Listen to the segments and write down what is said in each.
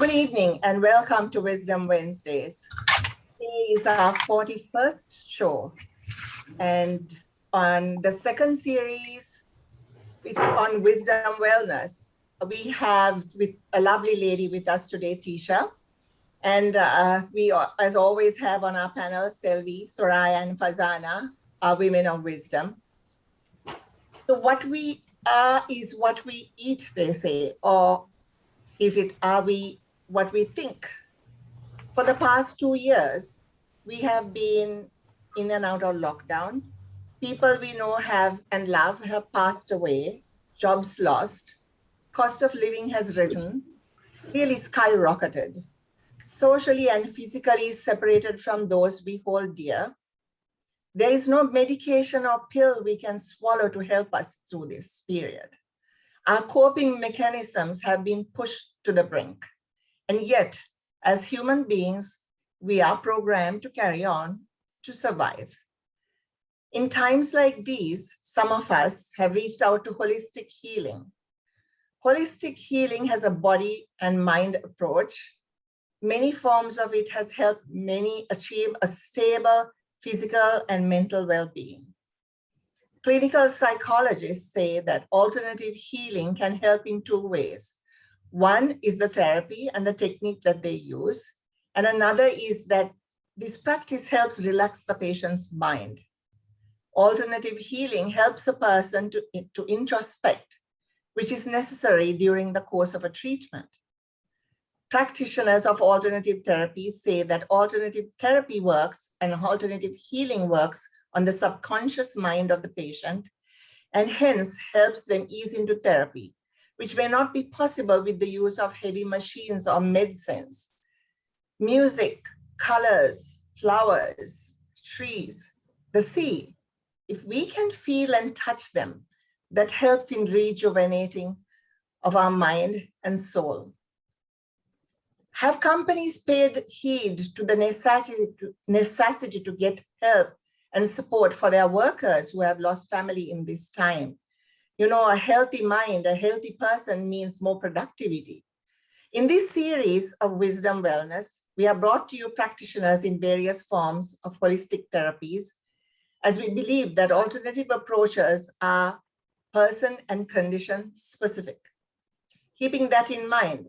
Good evening and welcome to Wisdom Wednesdays. Today is our 41st show, and on the second series, it's on wisdom wellness. We have with a lovely lady with us today, Tisha, and we, as always, have on our panel Selvi, Soraya, and Fazana, our women of wisdom. So what we are is what we eat, they say, or is it are we what we think? For the past 2 years, we have been in and out of lockdown. People we know have and love have passed away, jobs lost, cost of living has risen, really skyrocketed. Socially and physically separated from those we hold dear. There is no medication or pill we can swallow to help us through this period. Our coping mechanisms have been pushed to the brink. And yet, as human beings, we are programmed to carry on, to survive. In times like these, some of us have reached out to holistic healing. Holistic healing has a body and mind approach. Many forms of it has helped many achieve a stable physical and mental well-being. Clinical psychologists say that alternative healing can help in two ways. One is the therapy and the technique that they use, and another is that this practice helps relax the patient's mind. Alternative healing helps a person to introspect, which is necessary during the course of a treatment. Practitioners of alternative therapies say that alternative therapy works and alternative healing works on the subconscious mind of the patient, and hence helps them ease into therapy, which may not be possible with the use of heavy machines or medicines. Music, colors, flowers, trees, the sea, if we can feel and touch them, that helps in rejuvenating of our mind and soul. Have companies paid heed to the necessity to get help and support for their workers who have lost family in this time? You know, a healthy mind, a healthy person means more productivity. In this series of Wisdom Wellness, we have brought to you practitioners in various forms of holistic therapies, as we believe that alternative approaches are person and condition specific. Keeping that in mind,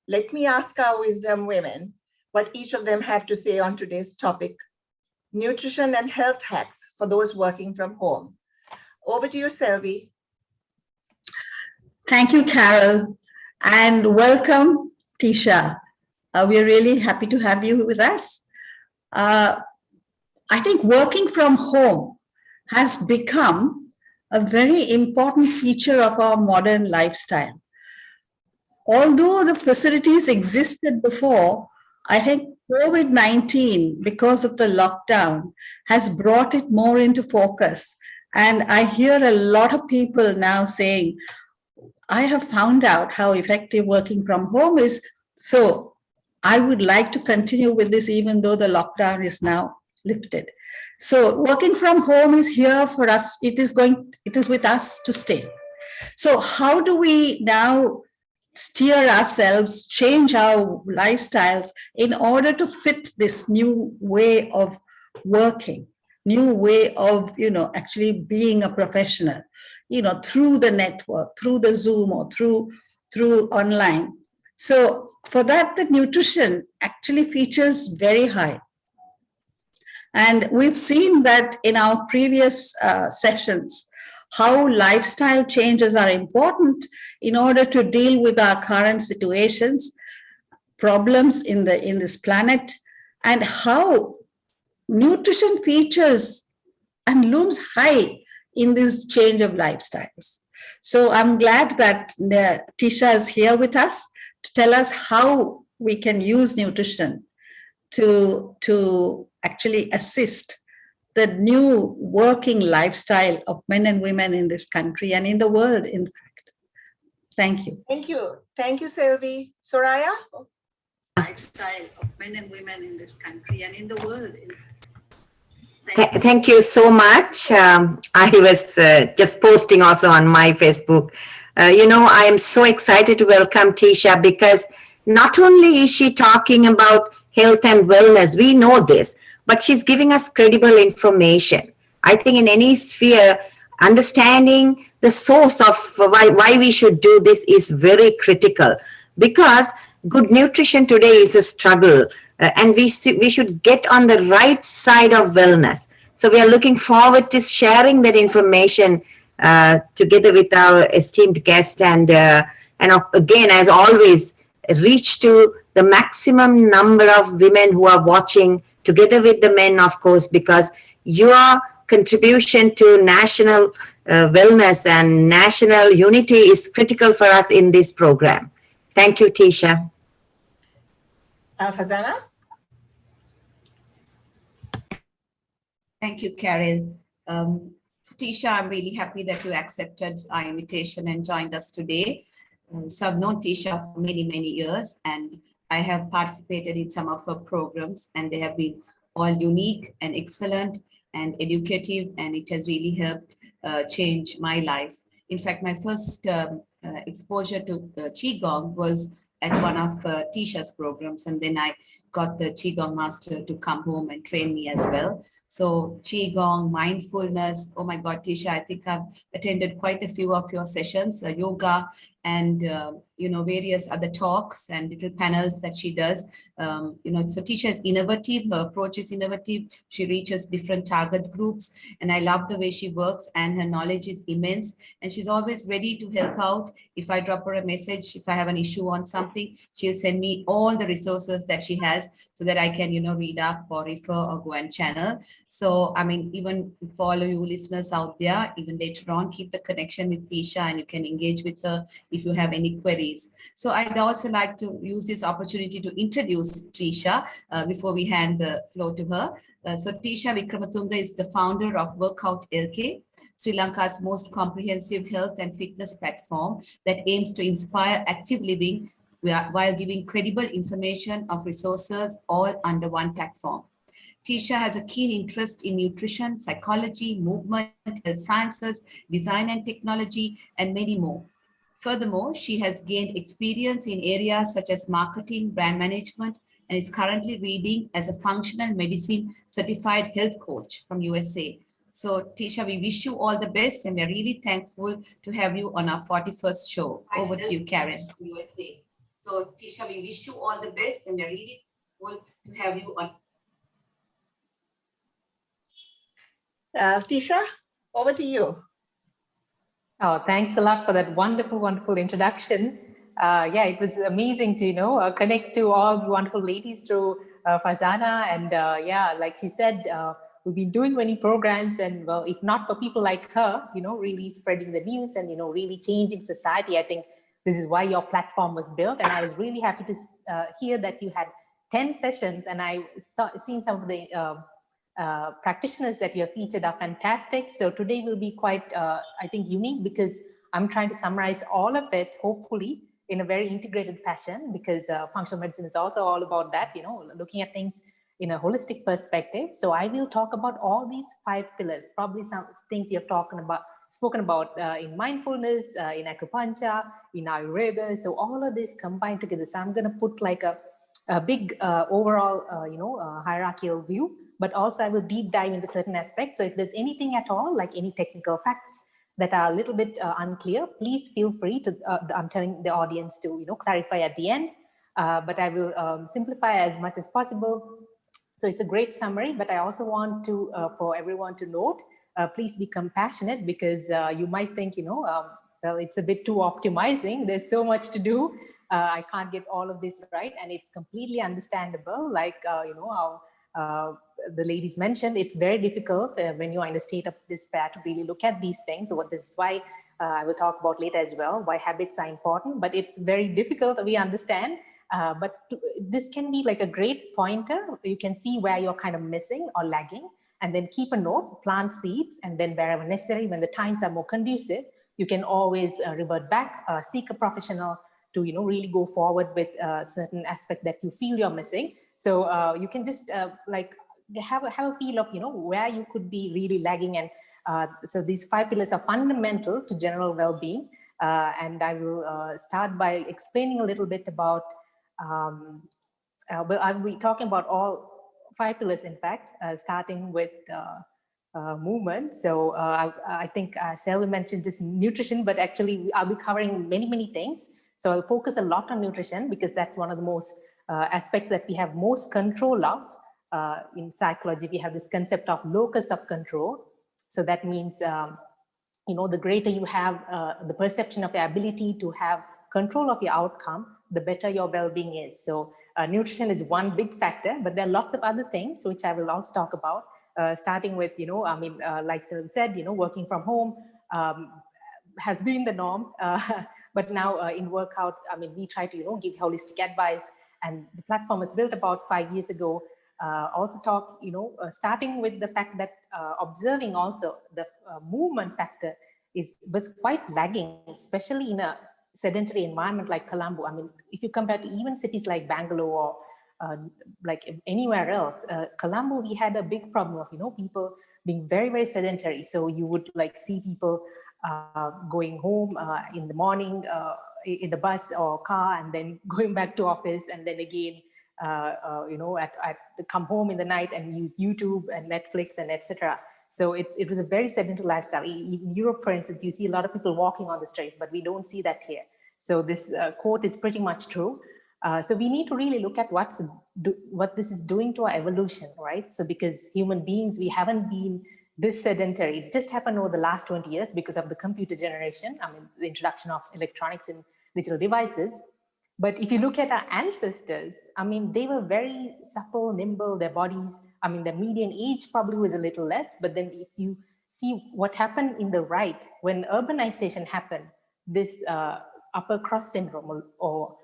let me ask our wisdom women what each of them have to say on today's topic, nutrition and health hacks for those working from home. Over to you, Selvi. Thank you, Carol, and welcome, Tisha. We're really happy to have you with us. I think working from home has become a very important feature of our modern lifestyle. Although the facilities existed before, I think COVID-19, because of the lockdown, has brought it more into focus. And I hear a lot of people now saying, I have found out how effective working from home is, so I would like to continue with this even though the lockdown is now lifted. So working from home is here for us. It is with us to stay. So how do we now steer ourselves, change our lifestyles in order to fit this new way of working, new way of, actually being a professional, through the network, through the Zoom or through online. So for that, the nutrition actually features very high. And we've seen that in our previous sessions, how lifestyle changes are important in order to deal with our current situations, problems in this planet, and how nutrition features and looms high in this change of lifestyles. So I'm glad that Tisha is here with us to tell us how we can use nutrition to actually assist the new working lifestyle of men and women in this country and in the world, in fact. Thank you. Thank you. Thank you, Selvi. Soraya? Lifestyle of men and women in this country and in the world, in fact. Thank you so much. I was just posting also on my Facebook. I am so excited to welcome Tisha because not only is she talking about health and wellness, we know this, but she's giving us credible information. I think in any sphere, understanding the source of why we should do this is very critical, because good nutrition today is a struggle, and we should get on the right side of wellness. So we are looking forward to sharing that information together with our esteemed guest, and again, as always, reach to the maximum number of women who are watching, together with the men, of course, because your contribution to national wellness and national unity is critical for us in this program. Thank you, Tisha. Fazana? Thank you, Karen. Tisha, I'm really happy that you accepted our invitation and joined us today. So I've known Tisha for many, many years, and I have participated in some of her programs, and they have been all unique and excellent and educative, and it has really helped change my life. In fact, my first exposure to Qigong was at one of Tisha's programs, and then I got the Qigong master to come home and train me as well. So Qigong, mindfulness, oh my God, Tisha, I think I've attended quite a few of your sessions, yoga, and various other talks and little panels that she does. So Tisha is innovative, her approach is innovative, she reaches different target groups, and I love the way she works, and her knowledge is immense, and she's always ready to help out. If I drop her a message, if I have an issue on something, she'll send me all the resources that she has so that I can read up or refer or go and channel. So I mean, even for all of you listeners out there, even later on, keep the connection with Tisha, and you can engage with her if you have any queries. So I'd also like to use this opportunity to introduce Tisha before we hand the floor to her. So Tisha Vikramatanga is the founder of Workout LK, Sri Lanka's most comprehensive health and fitness platform that aims to inspire active living while giving credible information of resources all under one platform. Tisha has a keen interest in nutrition, psychology, movement, health sciences, design and technology, and many more. Furthermore, she has gained experience in areas such as marketing, brand management, and is currently reading as a functional medicine certified health coach from USA. So Tisha, we wish you all the best, and we're really thankful to have you on our 41st show. Over to you, Karen. USA. So Tisha, we wish you all the best, and we're really thankful to have you on. Tisha, over to you. Oh, thanks a lot for that wonderful, wonderful introduction. Yeah, it was amazing to, connect to all the wonderful ladies through Fazana. And yeah, like she said, we've been doing many programs, and well, if not for people like her, really spreading the news and, really changing society, I think this is why your platform was built. And I was really happy to hear that you had 10 sessions, and I seen some of the practitioners that you have featured are fantastic. So today will be quite, I think, unique, because I'm trying to summarize all of it, hopefully, in a very integrated fashion, because functional medicine is also all about that, looking at things in a holistic perspective. So I will talk about all these 5 pillars, probably some things you have spoken about in mindfulness, in acupuncture, in Ayurveda. So all of this combined together. So I'm going to put like a big overall, hierarchical view, but also I will deep dive into certain aspects. So if there's anything at all, like any technical facts that are a little bit unclear, please feel free to, I'm telling the audience to, clarify at the end, but I will simplify as much as possible. So it's a great summary, but I also want to, for everyone to note, please be compassionate, because you might think, well, it's a bit too optimizing. There's so much to do. I can't get all of this right. And it's completely understandable. Like, how the ladies mentioned, it's very difficult when you're in a state of despair to really look at these things. So this is why I will talk about later as well, why habits are important, but it's very difficult, we understand. This can be like a great pointer. You can see where you're kind of missing or lagging, and then keep a note, plant seeds, and then wherever necessary, when the times are more conducive, you can always revert back, seek a professional to really go forward with certain aspect that you feel you're missing. So you can just like have a feel of where you could be really lagging. And so these 5 pillars are fundamental to general well-being. And I will start by explaining a little bit about Well, I'll be talking about all 5 pillars, in fact, starting with movement. So I think Selva mentioned just nutrition, but actually I'll be covering many, many things. So I'll focus a lot on nutrition because that's one of the most aspects that we have most control of. In psychology, we have this concept of locus of control. So that means, the greater you have the perception of your ability to have control of your outcome, the better your well-being is. So nutrition is one big factor, but there are lots of other things which I will also talk about, starting with, like Sylvia said, working from home has been the norm. But now in workout, we try to, give holistic advice, and the platform was built about 5 years ago. Also talk, starting with the fact that observing also the movement factor was quite lagging, especially in a sedentary environment like Colombo. If you compare to even cities like Bangalore or like anywhere else, Colombo, we had a big problem of, people being very, very sedentary. So you would like see people going home in the morning in the bus or car, and then going back to office, and then again, come home in the night and use YouTube and Netflix and etc. So it was a very sedentary lifestyle. In Europe, for instance, you see a lot of people walking on the streets, but we don't see that here. So this quote is pretty much true. So we need to really look at what this is doing to our evolution, right? So because human beings, we haven't been this sedentary. It just happened over the last 20 years because of the computer generation. The introduction of electronics and digital devices. But if you look at our ancestors, they were very supple, nimble, their bodies, the median age probably was a little less, but then if you see what happened in the right, when urbanization happened, this upper cross syndrome or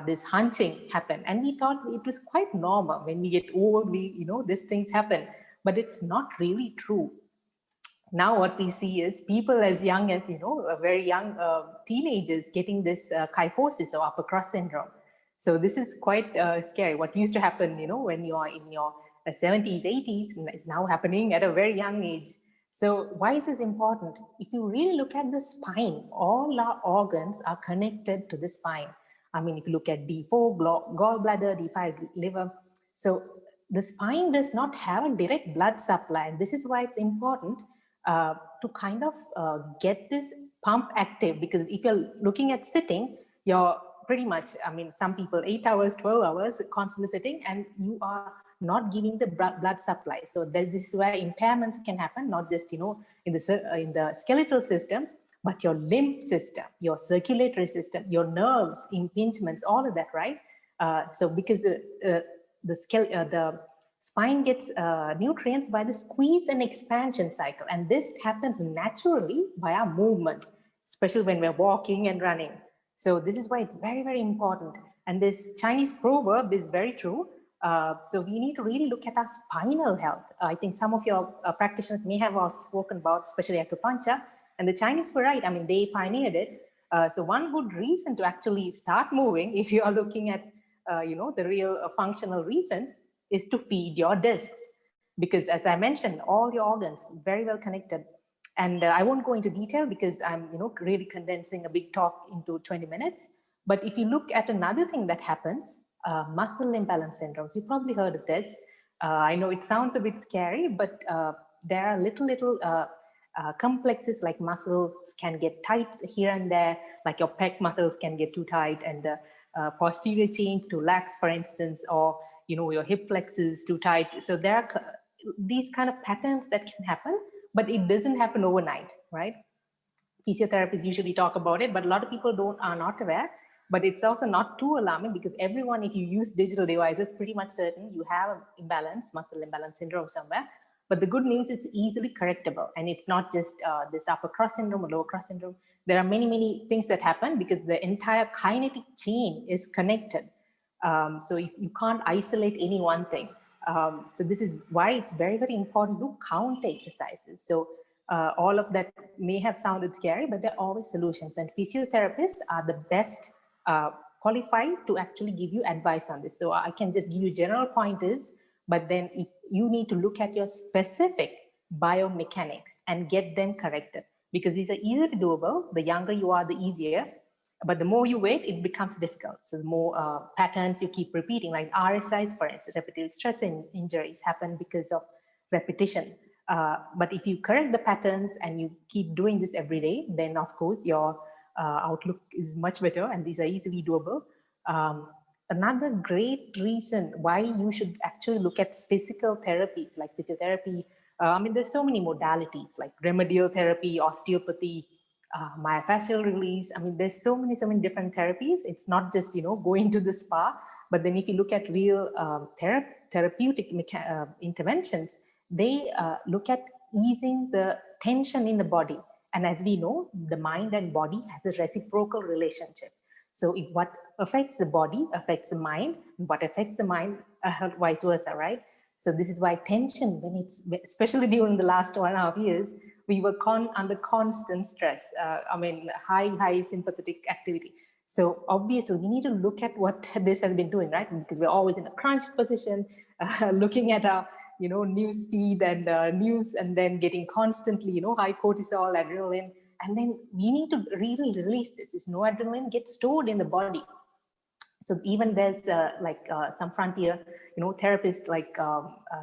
this hunching happened. And we thought it was quite normal. When we get old, these things happen, but it's not really true. Now what we see is people as young as, very young teenagers getting this kyphosis or upper cross syndrome. So this is quite scary. What used to happen, when you are in your 70s, 80s, is now happening at a very young age. So why is this important? If you really look at the spine, all our organs are connected to the spine. If you look at D4, gallbladder, D5, liver. So the spine does not have a direct blood supply. This is why it's important to kind of get this pump active, because if you're looking at sitting, you're pretty much, some people 8 hours, 12 hours constantly sitting, and you are not giving the blood supply. So this is where impairments can happen, not just, in the skeletal system, but your limb system, your circulatory system, your nerves, impingements, all of that, right? So because the spine gets nutrients by the squeeze and expansion cycle. And this happens naturally by our movement, especially when we're walking and running. So this is why it's very, very important. And this Chinese proverb is very true. So we need to really look at our spinal health. I think some of your practitioners may have spoken about, especially acupuncture. And the Chinese were right. They pioneered it. So one good reason to actually start moving, if you are looking at, the real functional reasons, is to feed your discs. Because as I mentioned, all your organs very well connected. And I won't go into detail because I'm, really condensing a big talk into 20 minutes. But if you look at another thing that happens, muscle imbalance syndromes, you probably heard of this. I know it sounds a bit scary, but there are little complexes, like muscles can get tight here and there, like your pec muscles can get too tight, and the posterior chain to lax, for instance, or your hip flexes too tight. So there are these kind of patterns that can happen, but it doesn't happen overnight, right? Physiotherapists usually talk about it, but a lot of people are not aware. But it's also not too alarming, because everyone, if you use digital devices, pretty much certain you have an imbalance, muscle imbalance syndrome somewhere. But the good news, it's easily correctable. And it's not just this upper cross syndrome or lower cross syndrome. There are many, many things that happen because the entire kinetic chain is connected. So if you can't isolate any one thing. So this is why it's very, very important to count exercises. So all of that may have sounded scary, but there are always solutions. And physiotherapists are the best qualified to actually give you advice on this. So I can just give you general pointers, but then if you need to look at your specific biomechanics and get them corrected, because these are easily doable. The younger you are, the easier. But the more you wait, it becomes difficult. So the more patterns you keep repeating, like RSIs, for instance, repetitive stress injuries happen because of repetition. But if you correct the patterns and you keep doing this every day, then of course your outlook is much better, and these are easily doable. Another great reason why you should actually look at physical therapies like physiotherapy. I mean, there's so many modalities like remedial therapy, osteopathy, myofascial release. I mean, there's so many different therapies. It's not just, going to the spa, but then if you look at real therapeutic interventions, they look at easing the tension in the body. And as we know, the mind and body has a reciprocal relationship. So if what affects the body affects the mind, what affects the mind, vice versa, right? So this is why tension, when it's, especially during the last 2.5 years, we were under constant stress. I mean, high sympathetic activity. So obviously we need to look at what this has been doing, right? Because we're always in a crunched position, looking at our, news feed and news, and then getting constantly, high cortisol, adrenaline. And then we need to really release this. This no adrenaline gets stored in the body. So even there's some frontier, therapists like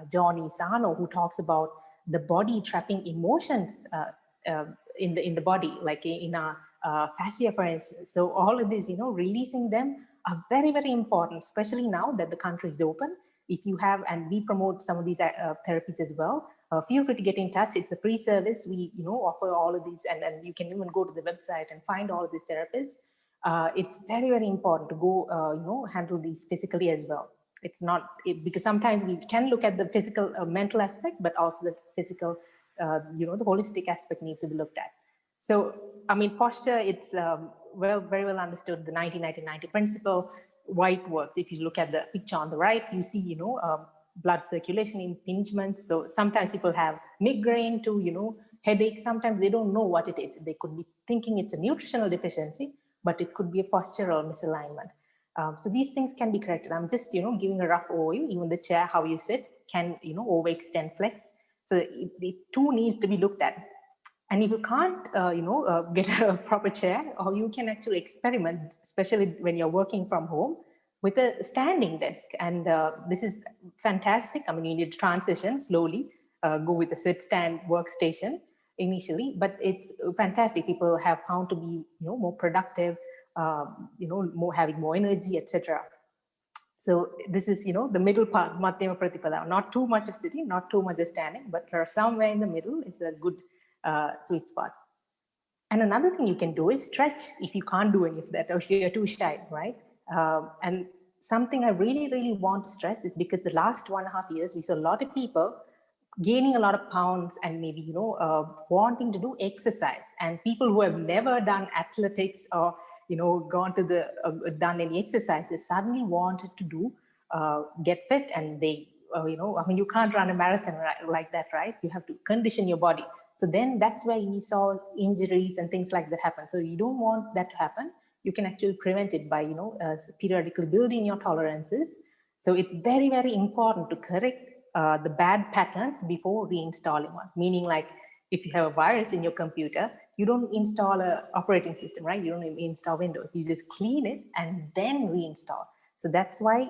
Johnny Sano, who talks about the body trapping emotions in the body, like in our fascia, for instance. So all of these, releasing them are very, very important, especially now that the country is open. If you have, and we promote some of these therapies as well, feel free to get in touch. It's a free service. We, offer all of these, and you can even go to the website and find all of these therapists. It's very, very important to go, handle these physically as well. It's not, because sometimes we can look at the physical, mental aspect, but also the physical, the holistic aspect needs to be looked at. So, I mean, posture, it's very well understood, the 90-90-90 principle, why it works. If you look at the picture on the right, you see, blood circulation impingement. So sometimes people have migraine to, headache. Sometimes they don't know what it is. They could be thinking it's a nutritional deficiency, but it could be a postural misalignment. So these things can be corrected. I'm just, giving a rough overview. Even the chair, how you sit, can, overextend, flex. So it too needs to be looked at. And if you can't, get a proper chair, or you can actually experiment, especially when you're working from home, with a standing desk. And this is fantastic. I mean, you need to transition slowly, go with a sit-stand workstation initially, but it's fantastic. People have found to be, more productive, having more energy, etc. So this is, the middle part, Madhyama Pratipada. Not too much of sitting, not too much of standing, but somewhere in the middle is a good sweet spot. And another thing you can do is stretch if you can't do any of that, or if you're too shy, right? And something I really, really want to stress is because the last 1.5 years, we saw a lot of people gaining a lot of pounds and maybe, wanting to do exercise. And people who have never done athletics or, gone to done any exercise, they suddenly wanted to do, get fit, and they, you can't run a marathon like that, right? You have to condition your body. So then that's why we saw injuries and things like that happen. So you don't want that to happen. You can actually prevent it by, periodically building your tolerances. So it's very, very important to correct the bad patterns before reinstalling one. Meaning, like, if you have a virus in your computer, you don't install an operating system, right? You don't install Windows. You just clean it and then reinstall. So that's why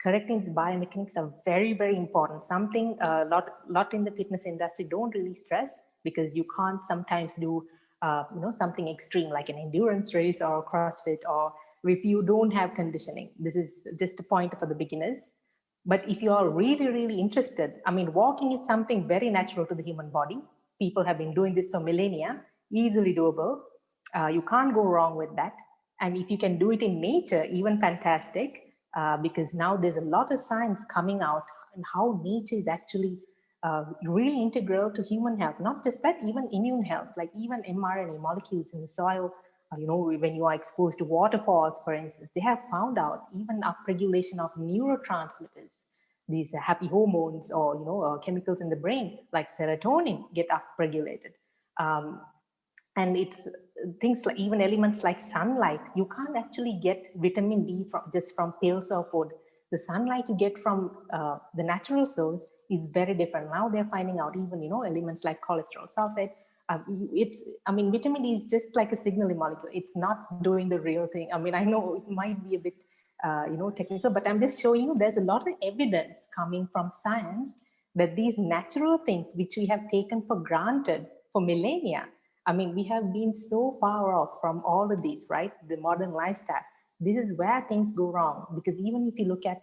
correcting these biomechanics are very, very important. Something a lot in the fitness industry don't really stress, because you can't sometimes do something extreme like an endurance race or CrossFit, or if you don't have conditioning. This is just a point for the beginners. But if you are really, really interested, I mean, walking is something very natural to the human body. People have been doing this for millennia, easily doable. You can't go wrong with that. And if you can do it in nature, even fantastic. Because now there's a lot of science coming out on how nature is actually really integral to human health. Not just that, even immune health, like even mRNA molecules in the soil, when you are exposed to waterfalls, for instance, they have found out even upregulation of neurotransmitters, these happy hormones, or chemicals in the brain like serotonin get upregulated. And it's things like even elements like sunlight. You can't actually get vitamin D just from pills or food. The sunlight you get from the natural source is very different. Now they're finding out even, elements like cholesterol sulfate, I mean, vitamin D is just like a signaling molecule. It's not doing the real thing. I mean, I know it might be a bit, technical, but I'm just showing you there's a lot of evidence coming from science that these natural things, which we have taken for granted for millennia, I mean, we have been so far off from all of these, right? The modern lifestyle. This is where things go wrong, because even if you look at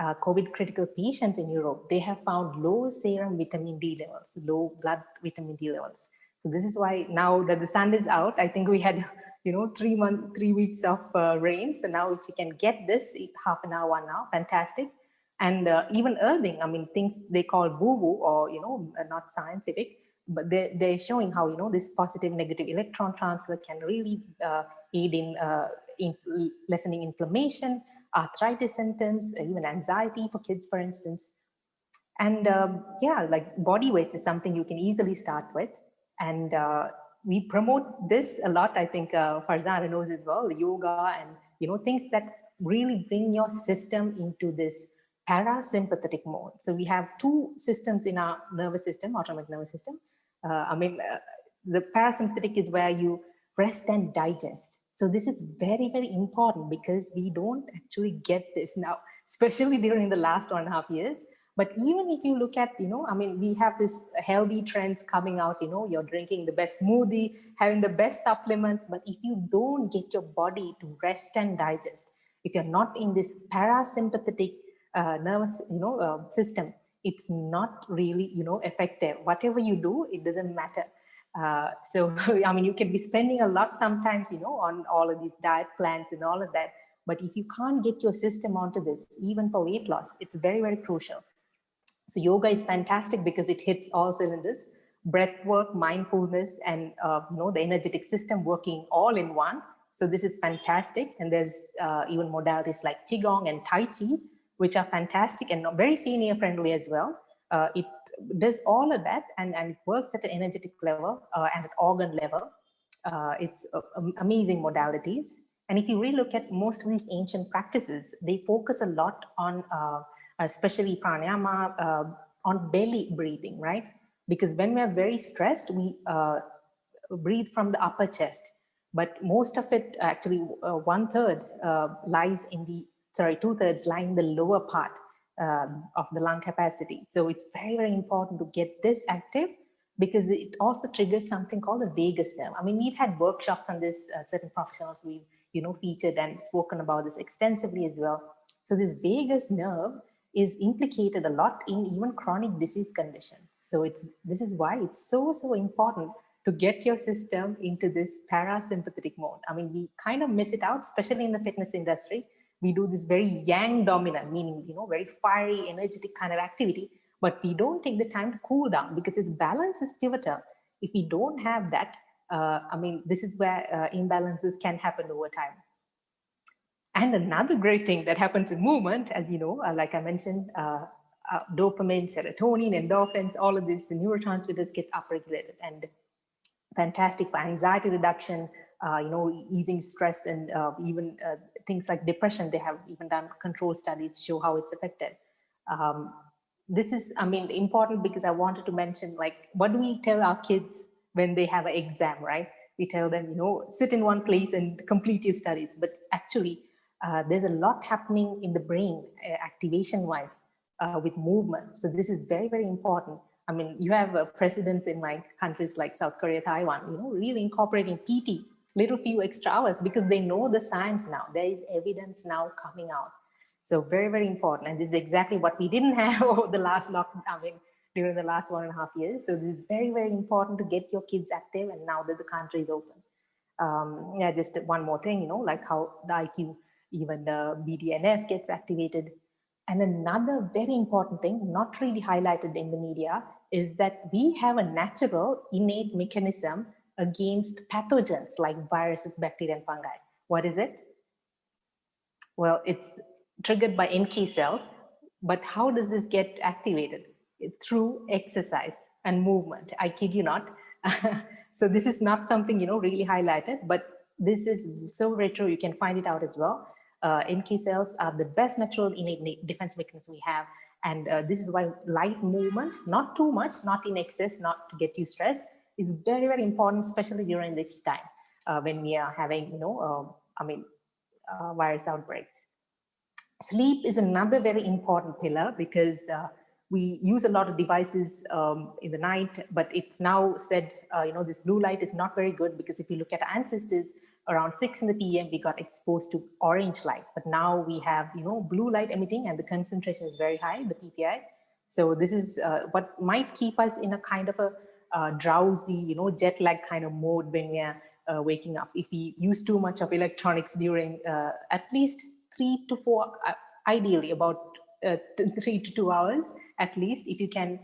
COVID critical patients in Europe, they have found low serum vitamin D levels, low blood vitamin D levels. So this is why now that the sun is out, I think we had, 3 weeks of rain. So now if we can get this half an hour, 1 hour, fantastic. And even earthing, I mean, things they call boo-boo or, not scientific, but they're showing how, this positive negative electron transfer can really aid in lessening inflammation, arthritis symptoms, even anxiety for kids, for instance. And like body weights is something you can easily start with. And we promote this a lot. I think Farzana knows as well, yoga and, things that really bring your system into this parasympathetic mode. So we have two systems in our nervous system, autonomic nervous system. The parasympathetic is where you rest and digest. So this is very, very important because we don't actually get this now, especially during the last 1.5 years. But even if you look at, we have this healthy trends coming out, you're drinking the best smoothie, having the best supplements, but if you don't get your body to rest and digest, if you're not in this parasympathetic nervous, system, it's not really, effective. Whatever you do, it doesn't matter. So, you can be spending a lot sometimes, on all of these diet plans and all of that. But if you can't get your system onto this, even for weight loss, it's very, very crucial. So yoga is fantastic because it hits all cylinders, breath work, mindfulness, and the energetic system working all in one. So this is fantastic. And there's even modalities like Qigong and Tai Chi, which are fantastic and very senior friendly as well. It does all of that and it works at an energetic level and at organ level. It's amazing modalities. And if you really look at most of these ancient practices, they focus a lot on especially pranayama, on belly breathing, right? Because when we're very stressed, we breathe from the upper chest, but most of it actually 1/3 lies in the, 2/3 lie in the lower part of the lung capacity. So it's very, very important to get this active because it also triggers something called the vagus nerve. I mean, we've had workshops on this, certain professionals we've, featured and spoken about this extensively as well. So this vagus nerve is implicated a lot in even chronic disease conditions. So this is why it's so, so important to get your system into this parasympathetic mode. I mean, we kind of miss it out, especially in the fitness industry. We do this very yang dominant, meaning, very fiery, energetic kind of activity, but we don't take the time to cool down because this balance is pivotal. If we don't have that, this is where imbalances can happen over time. And another great thing that happens in movement, as you know, like I mentioned, dopamine, serotonin, endorphins, all of these neurotransmitters get upregulated and fantastic for anxiety reduction, easing stress and even things like depression. They have even done control studies to show how it's affected. This is, important because I wanted to mention, like, what do we tell our kids when they have an exam, right? We tell them, sit in one place and complete your studies. But actually, there's a lot happening in the brain, activation-wise, with movement. So this is very, very important. I mean, you have presidents in like countries like South Korea, Taiwan, really incorporating PT, little few extra hours because they know the science now. There is evidence now coming out. So very, very important. And this is exactly what we didn't have over the last lockdown, during the last 1.5 years. So this is very, very important to get your kids active. And now that the country is open. Just one more thing, like how the IQ, even the BDNF gets activated. And another very important thing, not really highlighted in the media, is that we have a natural innate mechanism against pathogens like viruses, bacteria, and fungi. What is it? Well, it's triggered by NK cells, but how does this get activated? Through exercise and movement. I kid you not. So this is not something, really highlighted, but this is so retro, you can find it out as well. NK cells are the best natural innate defense mechanism we have. And this is why light movement, not too much, not in excess, not to get you stressed, is very, very important, especially during this time when we are having, virus outbreaks. Sleep is another very important pillar because we use a lot of devices in the night, but it's now said, this blue light is not very good, because if you look at our ancestors, around 6 in the PM, we got exposed to orange light. But now we have, blue light emitting, and the concentration is very high, the PPI. So this is what might keep us in a kind of a drowsy, jet lag kind of mode when we are waking up. If we use too much of electronics during at least 3 to 4, ideally about 3 to 2 hours, at least, if you can,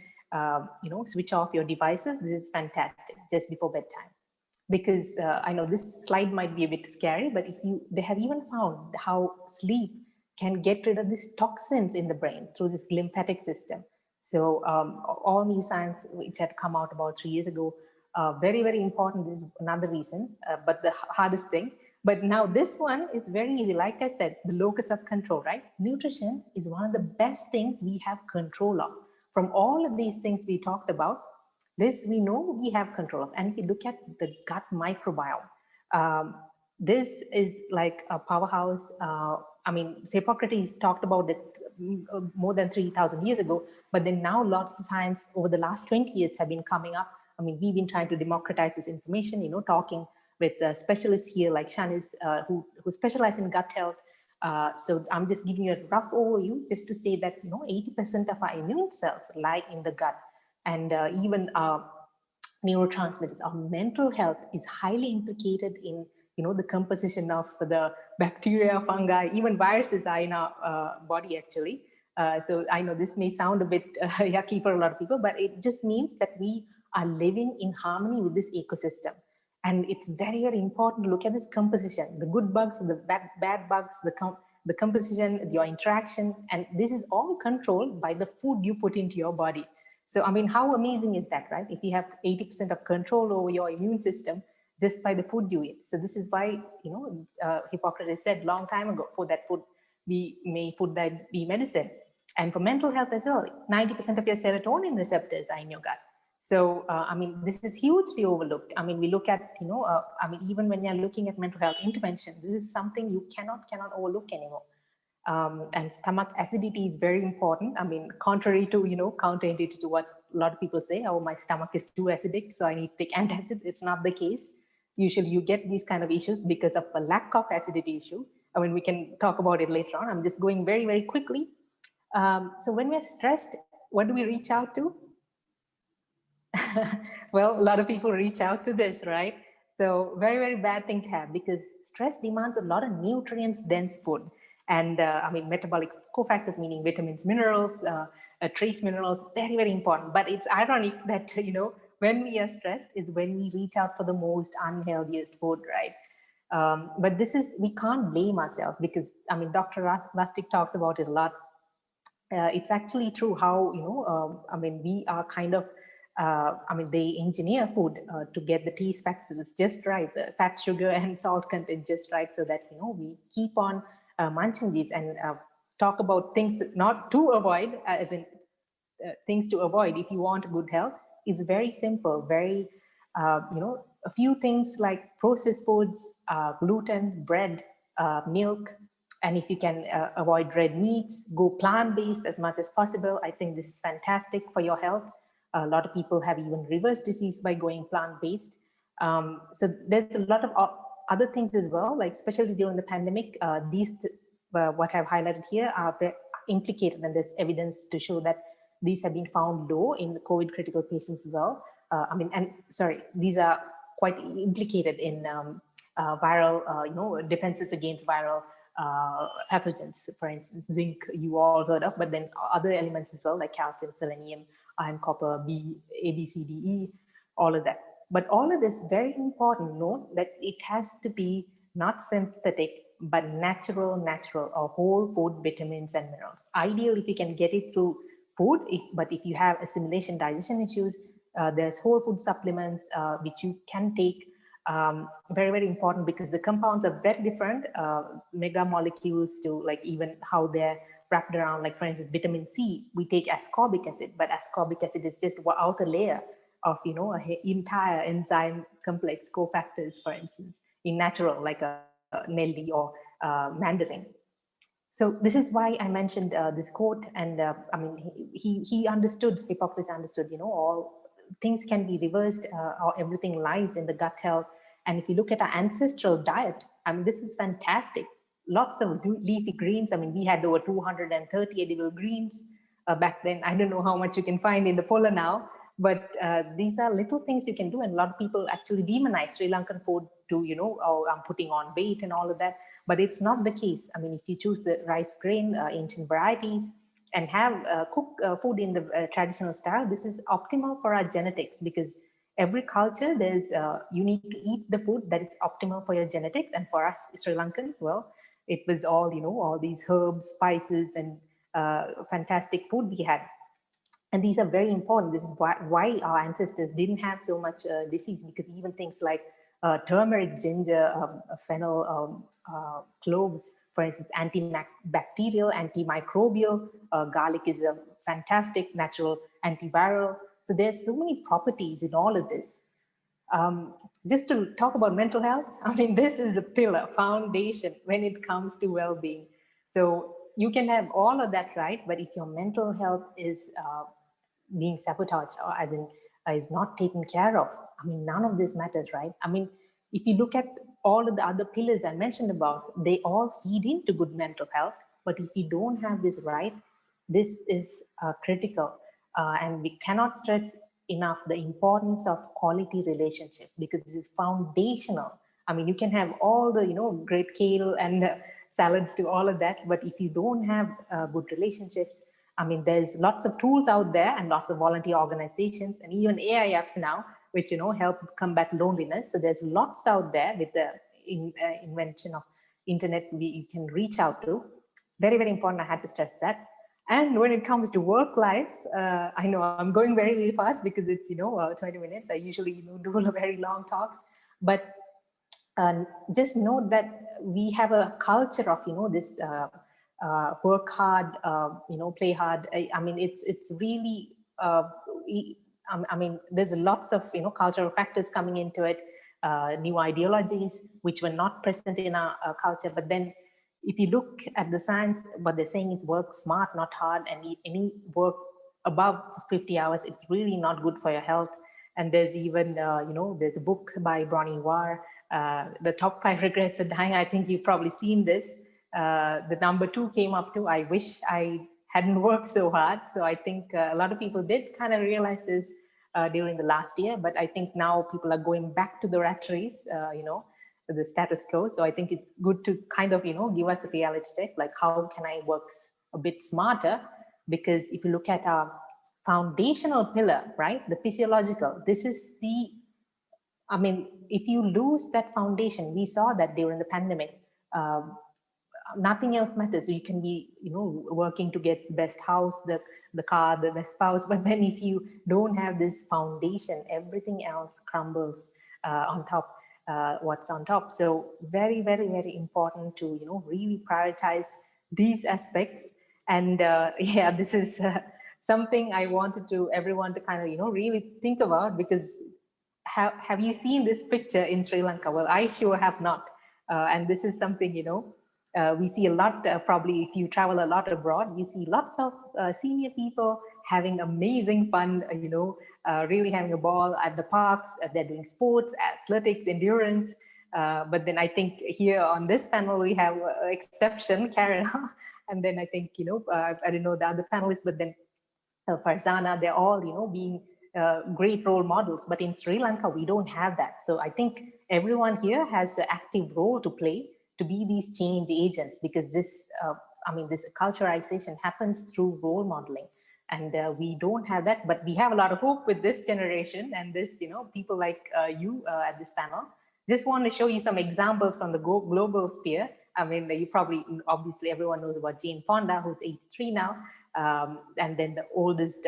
switch off your devices, this is fantastic just before bedtime. Because I know this slide might be a bit scary, but they have even found how sleep can get rid of these toxins in the brain through this lymphatic system. So all new science which had come out about 3 years ago, very, very important. This is another reason, but the hardest thing. But now this one is very easy. Like I said, the locus of control, right? Nutrition is one of the best things we have control of. From all of these things we talked about, this we know we have control of. And if you look at the gut microbiome, this is like a powerhouse. Hippocrates talked about it more than 3,000 years ago, but then now lots of science over the last 20 years have been coming up. We've been trying to democratize this information, talking with specialists here like Shanice, who specialize in gut health. So I'm just giving you a rough overview just to say that, 80% of our immune cells lie in the gut. And even neurotransmitters, our mental health is highly implicated in, the composition of the bacteria, fungi, even viruses are in our body actually. So I know this may sound a bit yucky for a lot of people, but it just means that we are living in harmony with this ecosystem. And it's very, very important to look at this composition, the good bugs, the bad bugs, the composition, your interaction, and this is all controlled by the food you put into your body. So, how amazing is that, right? If you have 80% of control over your immune system just by the food you eat. So this is why, Hippocrates said long time ago, for that food, food that be medicine. And for mental health as well, 90% of your serotonin receptors are in your gut. So, this is hugely overlooked. We look at, even when you're looking at mental health intervention, this is something you cannot overlook anymore. And stomach acidity is very important. Contrary to, counterintuitive to what a lot of people say, oh, my stomach is too acidic, so I need to take antacid. It's not the case. Usually you get these kind of issues because of a lack of acidity issue. We can talk about it later on. I'm just going very, very quickly. So when we're stressed, what do we reach out to? Well, a lot of people reach out to this, right? So very, very bad thing to have, because stress demands a lot of nutrients-dense food. And metabolic cofactors, meaning vitamins, minerals, trace minerals, very, very important. But it's ironic that, when we are stressed is when we reach out for the most unhealthiest food, right? But we can't blame ourselves, because, Dr. Lustig talks about it a lot. It's actually true how, we are kind of, they engineer food to get the taste factors just right, the fat, sugar, and salt content just right, so that, we keep on munching these, and talk about things not to avoid, as in things to avoid if you want good health is very simple, very, a few things like processed foods, gluten, bread, milk, and if you can avoid red meats, go plant-based as much as possible. I think this is fantastic for your health. A lot of people have even reversed disease by going plant-based. So there's a lot of other things as well, like especially during the pandemic, what I've highlighted here are implicated, and there's evidence to show that these have been found low in the COVID critical patients as well. These are quite implicated in viral, defenses against viral pathogens, for instance, zinc you all heard of, but then other elements as well, like calcium, selenium, iron, copper, A, B, C, D, E, all of that. But all of this, very important, note that it has to be not synthetic, but natural, or whole food vitamins and minerals. Ideally, if you can get it through food, but if you have assimilation, digestion issues, there's whole food supplements which you can take. Very, very important, because the compounds are very different, mega molecules, to like even how they're wrapped around. Like for instance, vitamin C, we take ascorbic acid, but ascorbic acid is just outer layer of, entire enzyme complex cofactors, for instance, in natural, like a Nelly or Mandarin. So this is why I mentioned this quote, and I mean, he understood, Hippocrates understood, all things can be reversed, or everything lies in the gut health. And if you look at our ancestral diet, I mean, this is fantastic. Lots of leafy greens. I mean, we had over 230 edible greens back then. I don't know how much you can find in the polar now, but these are little things you can do. And a lot of people actually demonize Sri Lankan food to, oh, I'm putting on weight and all of that. But it's not the case. I mean, if you choose the rice grain, ancient varieties, and have cook food in the traditional style, this is optimal for our genetics, because every culture there's you need to eat the food that is optimal for your genetics. And for us Sri Lankans, well, it was all, all these herbs, spices, and fantastic food we had. And these are very important. This is why our ancestors didn't have so much disease, because even things like turmeric, ginger, fennel, cloves, for instance, antibacterial, antimicrobial. Garlic is a fantastic natural antiviral. So there's so many properties in all of this. Just to talk about mental health, I mean, this is the pillar, foundation when it comes to well-being. So you can have all of that, right? But if your mental health is being sabotaged, or as in is not taken care of, I mean, none of this matters, right? I mean, if you look at all of the other pillars I mentioned about, they all feed into good mental health. But if you don't have this right, this is critical. And we cannot stress enough the importance of quality relationships, because this is foundational. I mean, you can have all the, great kale and salads to all of that, but if you don't have good relationships, I mean, there's lots of tools out there and lots of volunteer organizations and even AI apps now, which, help combat loneliness. So there's lots out there with the invention of internet you can reach out to. Very, very important. I had to stress that. And when it comes to work life, I know I'm going very, very fast because it's, 20 minutes. I usually do very long talks, but just note that we have a culture of, this work hard, play hard. I mean, it's really, I mean, there's lots of, cultural factors coming into it, new ideologies, which were not present in our culture. But then if you look at the science, what they're saying is work smart, not hard, and any work above 50 hours, it's really not good for your health. And there's even, there's a book by Bronnie Ware, The Top 5 Regrets of Dying. I think you've probably seen this. The number 2 came up to, I wish I hadn't worked so hard. So I think a lot of people did kind of realize this during the last year, but I think now people are going back to the rat race, the status quo. So I think it's good to kind of, give us a reality check, like how can I work a bit smarter? Because if you look at our foundational pillar, right, the physiological, this is the, I mean, if you lose that foundation, we saw that during the pandemic, nothing else matters. You can be, working to get the best house, the car, the best spouse, but then if you don't have this foundation, everything else crumbles on top. What's on top. So very, very, very important to, really prioritize these aspects. And yeah, this is something I wanted to everyone to kind of, really think about, because have you seen this picture in Sri Lanka? Well, I sure have not. And this is something, we see a lot, probably if you travel a lot abroad, you see lots of senior people having amazing fun, really having a ball at the parks. They're doing sports, athletics, endurance. But then I think here on this panel, we have an exception, Karen. And then I think, I don't know the other panelists, but then Farzana, they're all, being great role models. But in Sri Lanka, we don't have that. So I think everyone here has an active role to play to be these change agents, because this, this culturalization happens through role modeling. And we don't have that, but we have a lot of hope with this generation and this, people like you at this panel. Just want to show you some examples from the global sphere. I mean, you probably, obviously everyone knows about Jane Fonda, who's 83 now. And then the oldest,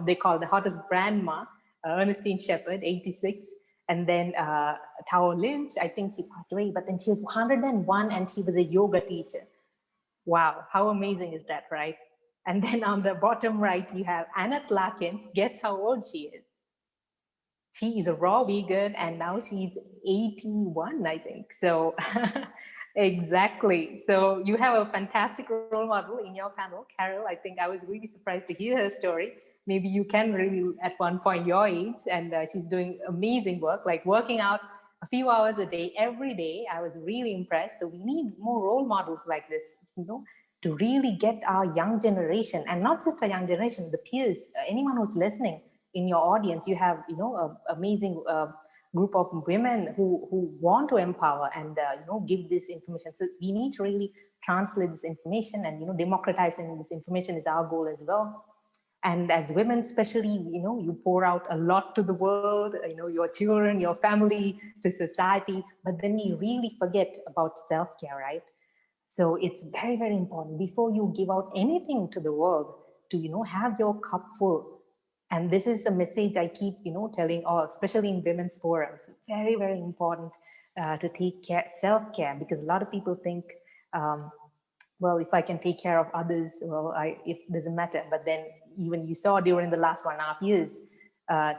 they call the hottest grandma, Ernestine Shepherd, 86. And then Tao Lynch, I think she passed away, but then she was 101 and she was a yoga teacher. Wow, how amazing is that, right? And then on the bottom right, you have Anna Clarkins. Guess how old she is? she is a raw vegan and now she's 81, I think. So exactly. So you have a fantastic role model in your panel, Carol. I think I was really surprised to hear her story. Maybe you can reveal at one point your age, and she's doing amazing work, like working out a few hours a day, every day. I was really impressed. So we need more role models like this, to really get our young generation, and not just our young generation, the peers, anyone who's listening in your audience. You have, an amazing group of women who want to empower and, give this information. So we need to really translate this information, and, democratizing this information is our goal as well. And as women, especially, you pour out a lot to the world, your children, your family, to society, but then we really forget about self-care, right? So it's very, very important before you give out anything to the world to, have your cup full. And this is a message I keep, telling all, especially in women's forums. Very, very important to take care, self-care, because a lot of people think, well, if I can take care of others, well, it doesn't matter. But then even you saw during the last 1.5 years,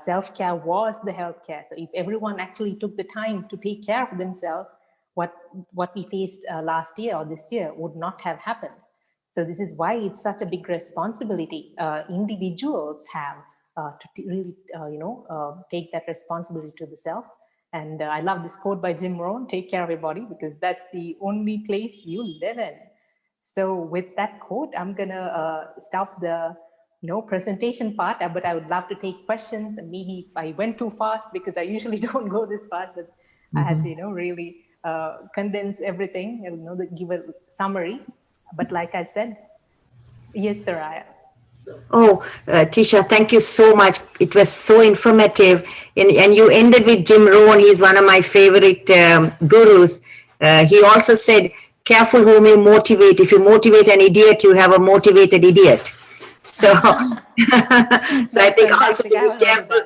self-care was the healthcare. So if everyone actually took the time to take care of themselves, what we faced last year or this year would not have happened. So this is why it's such a big responsibility individuals have to really, take that responsibility to the self. And I love this quote by Jim Rohn, take care of your body, because that's the only place you live in. So with that quote, I'm gonna stop the presentation part, but I would love to take questions. And maybe I went too fast, because I usually don't go this fast, but I had to, really condense everything, give a summary. But like I said, yes, Soraya. Oh, Tisha, thank you so much. It was so informative. And you ended with Jim Rohn. He's one of my favorite gurus. He also said, careful whom you motivate. If you motivate an idiot, you have a motivated idiot. So, so I think also to be careful.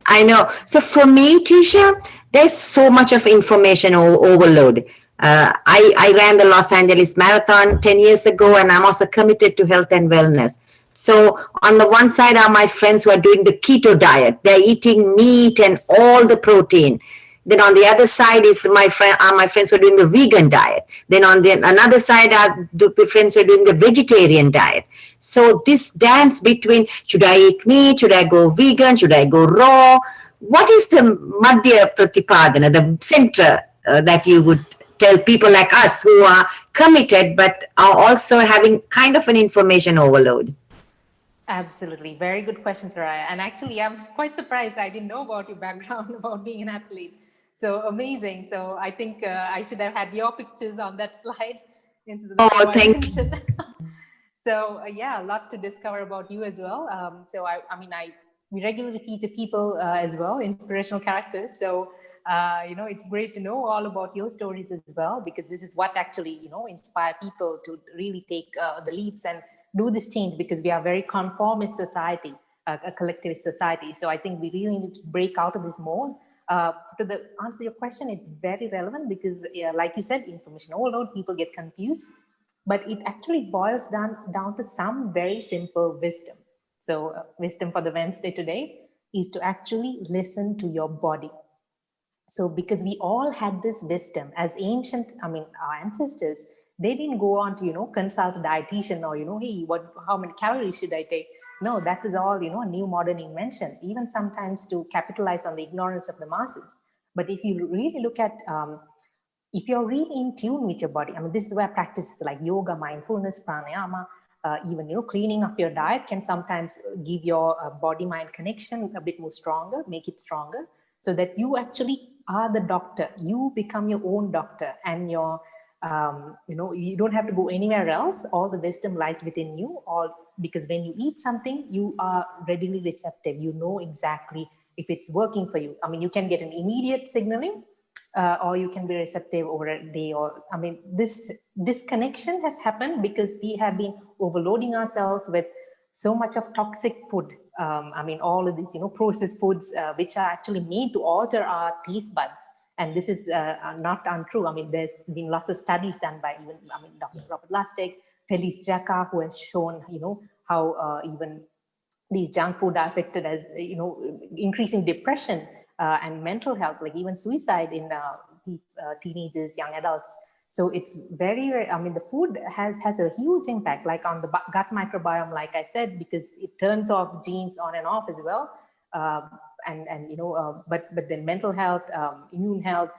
I know. So for me, Tisha, there's so much of information overload. I ran the Los Angeles Marathon 10 years ago, and I'm also committed to health and wellness. So on the one side are my friends who are doing the keto diet. They're eating meat and all the protein. Then on the other side is my friends who are doing the vegan diet. Then on the another side are the friends who are doing the vegetarian diet. So this dance between, should I eat meat? Should I go vegan? Should I go raw? What is the Madhya Pratipadana, the center that you would tell people like us who are committed but are also having kind of an information overload? Absolutely. Very good question, Soraya. And actually, I was quite surprised. I didn't know about your background about being an athlete. So amazing. So I think I should have had your pictures on that slide into the thank you. So yeah, a lot to discover about you as well. So we regularly feature people as well, inspirational characters. So it's great to know all about your stories as well, because this is what actually inspire people to really take the leaps and do this change, because we are a very conformist society, a collectivist society. So I think we really need to break out of this mold. To answer your question, it's very relevant because, like you said, information overload, people get confused, but it actually boils down to some very simple wisdom. So wisdom for the Wednesday today is to actually listen to your body. So because we all had this wisdom as our ancestors, they didn't go on to, consult a dietitian or, hey, how many calories should I take? No, that was all, a new modern invention, even sometimes to capitalize on the ignorance of the masses. But if you really look at, if you're really in tune with your body, this is where practices like yoga, mindfulness, pranayama, even, cleaning up your diet can sometimes give your body-mind connection a bit more stronger, make it stronger, so that you actually are the doctor. You become your own doctor, and you don't have to go anywhere else. All the wisdom lies within you, because when you eat something, you are readily receptive. You know exactly if it's working for you. You can get an immediate signaling, or you can be receptive over a day. This disconnection has happened because we have been overloading ourselves with so much of toxic food. All of these, processed foods, which are actually made to alter our taste buds. And this is not untrue. There's been lots of studies done by even, Dr. Robert Lustig, Felice Jacka, who has shown, how even these junk food are affected as, increasing depression and mental health, like even suicide in teenagers, young adults. So it's very, I mean, the food has a huge impact, like on the gut microbiome, like I said, because it turns off genes on and off as well. But then mental health, immune health,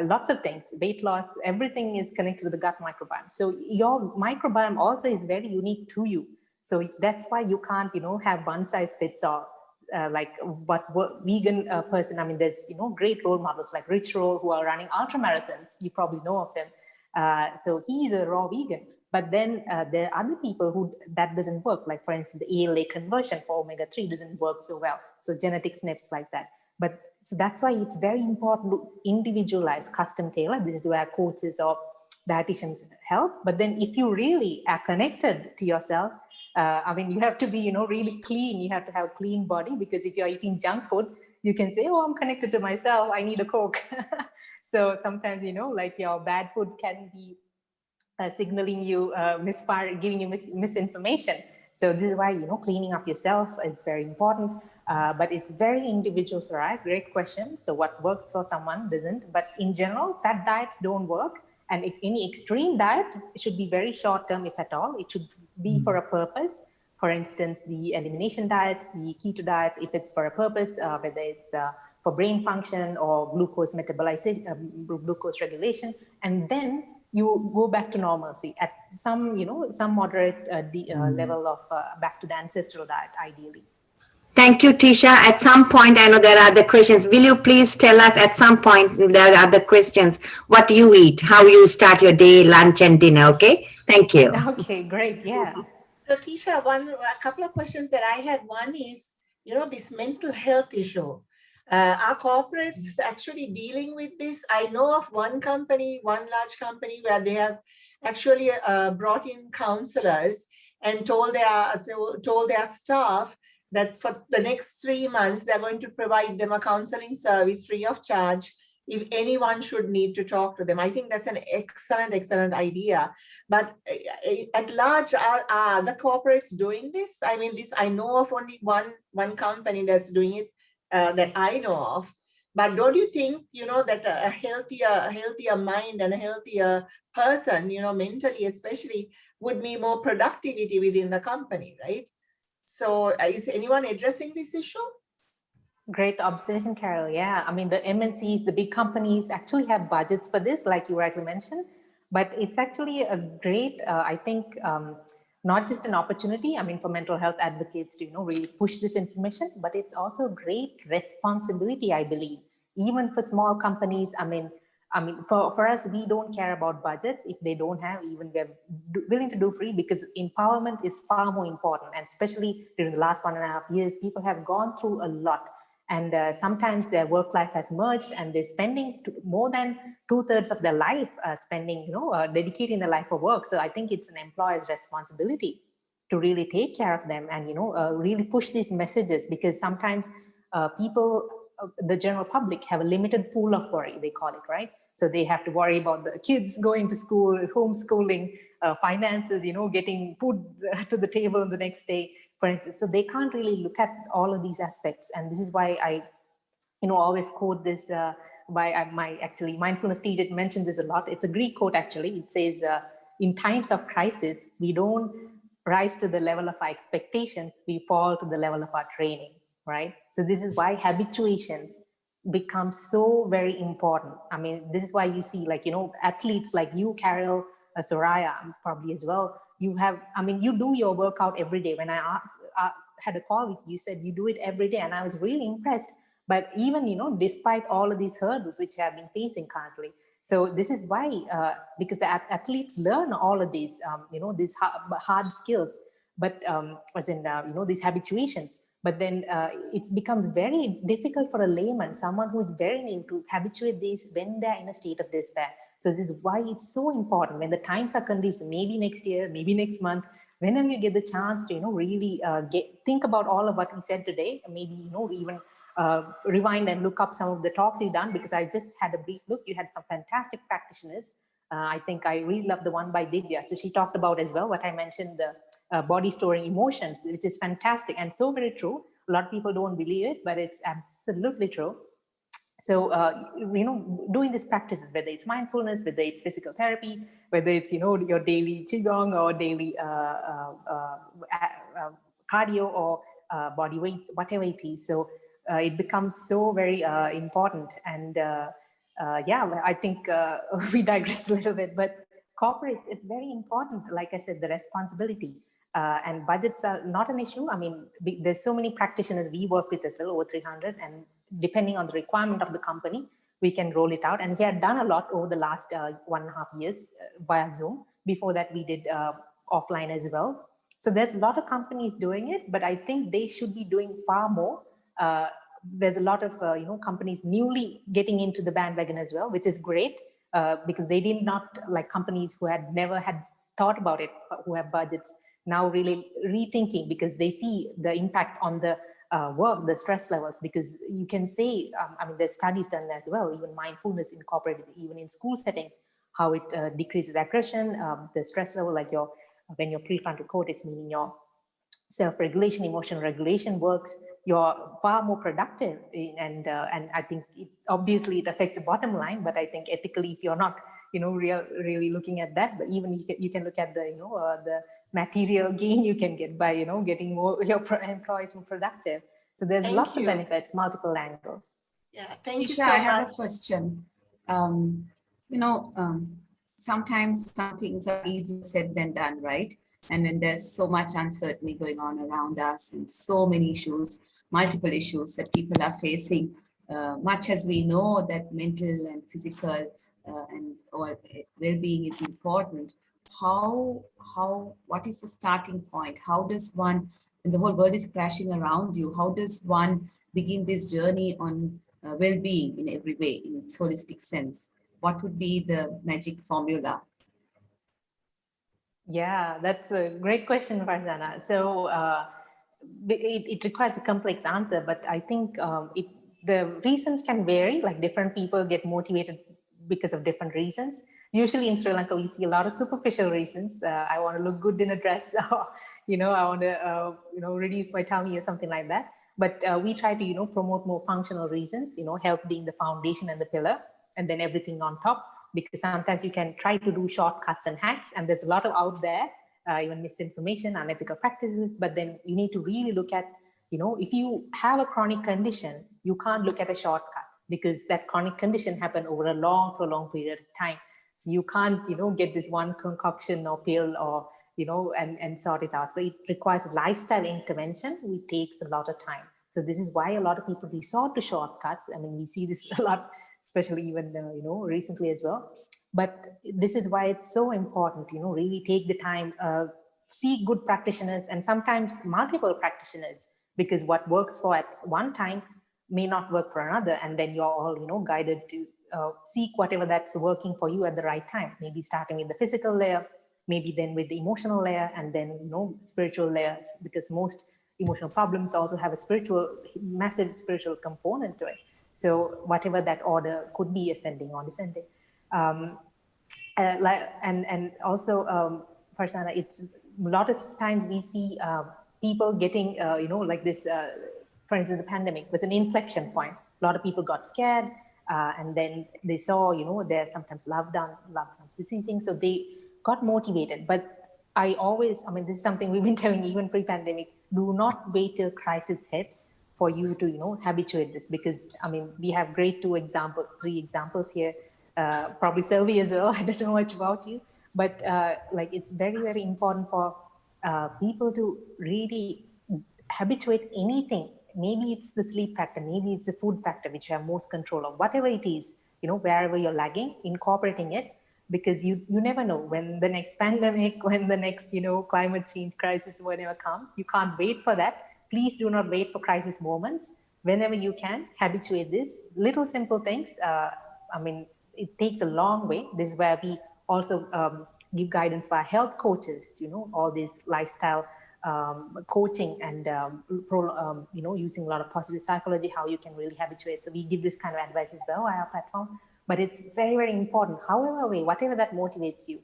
lots of things, weight loss, everything is connected to the gut microbiome. So your microbiome also is very unique to you. So that's why you can't, have one size fits all. Like what vegan person, I mean, there's, great role models like Rich Roll who are running ultra marathons. You probably know of him. So he's a raw vegan. But then there are other people who that doesn't work. Like for instance, the ALA conversion for omega-3 doesn't work so well. So genetic SNPs like that. But so that's why it's very important to individualize, custom tailor. This is where coaches or dietitians help. But then if you really are connected to yourself, I mean, you have to be, really clean. You have to have a clean body, because if you're eating junk food, you can say, oh, I'm connected to myself. I need a Coke. So sometimes, like your bad food can be signaling you, giving you misinformation. So this is why, cleaning up yourself is very important. But it's very individual, Soraya. Great question. So what works for someone doesn't. But in general, fat diets don't work. And if any extreme diet, it should be very short term, if at all. It should be for a purpose. For instance, the elimination diets, the keto diet, if it's for a purpose, whether it's for brain function or glucose metabolization, glucose regulation, and then you go back to normalcy at some, some moderate level of back to the ancestral diet, ideally. Thank you, Tisha. At some point, I know there are other questions. Will you please tell us at some point, there are other questions, what you eat, how you start your day, lunch and dinner, okay? Thank you. Okay, great, yeah. So Tisha, a couple of questions that I had. One is, this mental health issue. Are corporates actually dealing with this? I know of one large company where they have actually brought in counselors and told their staff that for the next 3 months, they're going to provide them a counseling service free of charge if anyone should need to talk to them. I think that's an excellent idea. But at large, are the corporates doing this? I mean, I know of only one company that's doing it that I know of. But don't you think, that a healthier mind and a healthier person, mentally especially, would be more productivity within the company, right? So is anyone addressing this issue? Great observation, Carol. Yeah, I mean, the MNCs, the big companies actually have budgets for this, like you rightly mentioned, but it's actually a great, I think, not just an opportunity, I mean, for mental health advocates to, really push this information, but it's also a great responsibility, I believe, even for small companies. I mean, for us, we don't care about budgets if they don't have, even we're willing to do free, because empowerment is far more important. And especially during the last 1.5 years, people have gone through a lot. And sometimes their work life has merged and they're spending more than 2/3 of their life dedicating their life for work. So I think it's an employer's responsibility to really take care of them and, really push these messages, because sometimes people, the general public, have a limited pool of worry, they call it, right? So they have to worry about the kids going to school, homeschooling, finances, getting food to the table the next day, for instance. So they can't really look at all of these aspects. And this is why I, always quote this by my mindfulness teacher. It mentions this a lot. It's a Greek quote, actually. It says, in times of crisis, we don't rise to the level of our expectations, we fall to the level of our training, right? So this is why habituations become so very important. I mean, this is why you see, athletes like you, Carol, Soraya, probably as well, you do your workout every day. When I had a call with you, you said you do it every day, and I was really impressed. But even, despite all of these hurdles which I have been facing currently, so this is why, because the athletes learn all of these, these hard skills, but these habituations. But then it becomes very difficult for a layman, someone who is very new, to habituate these when they're in a state of despair. So this is why it's so important when the times are conducive, maybe next year, maybe next month, whenever you get the chance to, really think about all of what we said today, maybe, even rewind and look up some of the talks you've done, because I just had a brief look. You had some fantastic practitioners. I think I really love the one by Divya. So she talked about as well what I mentioned, the body storing emotions, which is fantastic and so very true. A lot of people don't believe it, but it's absolutely true. So, doing these practices, whether it's mindfulness, whether it's physical therapy, whether it's, your daily Qigong or daily cardio or body weights, whatever it is. So it becomes so very important. And I think we digressed a little bit, but corporate, it's very important. Like I said, the responsibility. And budgets are not an issue. I mean, there's so many practitioners we work with as well, over 300, and depending on the requirement of the company, we can roll it out. And we have done a lot over the last 1.5 years via Zoom. Before that, we did offline as well. So there's a lot of companies doing it, but I think they should be doing far more. There's a lot of companies newly getting into the bandwagon as well, which is great because they did not, like companies who had never had thought about it, who have budgets, now really rethinking because they see the impact on the work, the stress levels, because you can say, there's studies done as well, even mindfulness incorporated even in school settings, how it decreases aggression, the stress level, like when your prefrontal cortex, meaning your self-regulation, emotional regulation works, you're far more productive. And I think obviously it affects the bottom line, but I think ethically, if you're not, really looking at that, but even you can look at the, the material gain you can get by, getting more your employees more productive. So there's lots of benefits, multiple angles. Yeah, thank you Tisha, so I have much. a question. Sometimes some things are easier said than done, right? And when there's so much uncertainty going on around us and so many issues, multiple issues that people are facing, much as we know that mental and physical and well-being is important, what is the starting point? How does one, when the whole world is crashing around you, how does one begin this journey on well-being in every way, in its holistic sense? What would be the magic formula? Yeah, that's a great question, Farzana. So it requires a complex answer, but I think the reasons can vary. Like different people get motivated because of different reasons. Usually in Sri Lanka, we see a lot of superficial reasons. I want to look good in a dress, or, I want to, reduce my tummy or something like that. But we try to, promote more functional reasons, health being the foundation and the pillar, and then everything on top. Because sometimes you can try to do shortcuts and hacks, and there's a lot of out there, even misinformation, unethical practices. But then you need to really look at, if you have a chronic condition, you can't look at a shortcut because that chronic condition happened over a prolonged period of time. So you can't, get this one concoction or pill or, and sort it out. So it requires a lifestyle intervention, which takes a lot of time. So this is why a lot of people resort to shortcuts. I mean, we see this a lot, especially even, recently as well. But this is why it's so important, really take the time, seek good practitioners and sometimes multiple practitioners, because what works for at one time may not work for another. And then you're all, guided to seek whatever that's working for you at the right time. Maybe starting with the physical layer, maybe then with the emotional layer, and then, spiritual layers, because most emotional problems also have a massive spiritual component to it. So whatever that order could be, ascending or descending. And also, Farzana, it's a lot of times we see people getting, like this, for instance, the pandemic was an inflection point. A lot of people got scared, and then they saw, there's sometimes loved ones deceasing, so they got motivated. But this is something we've been telling even pre-pandemic, do not wait till crisis hits for you to, habituate this, because, we have great 3 examples here, probably Sylvie as well. I don't know much about you, but it's very, very important for people to really habituate anything. Maybe it's the sleep factor, maybe it's the food factor, which you have most control of, whatever it is, wherever you're lagging, incorporating it, because you never know when the next pandemic, when the next, climate change crisis, whenever comes, you can't wait for that. Please do not wait for crisis moments. Whenever you can, habituate this. Little simple things. It takes a long way. This is where we also give guidance for health coaches, all these lifestyle coaching and, using a lot of positive psychology, how you can really habituate. So we give this kind of advice as well on our platform. But it's very, very important. However way, whatever that motivates you,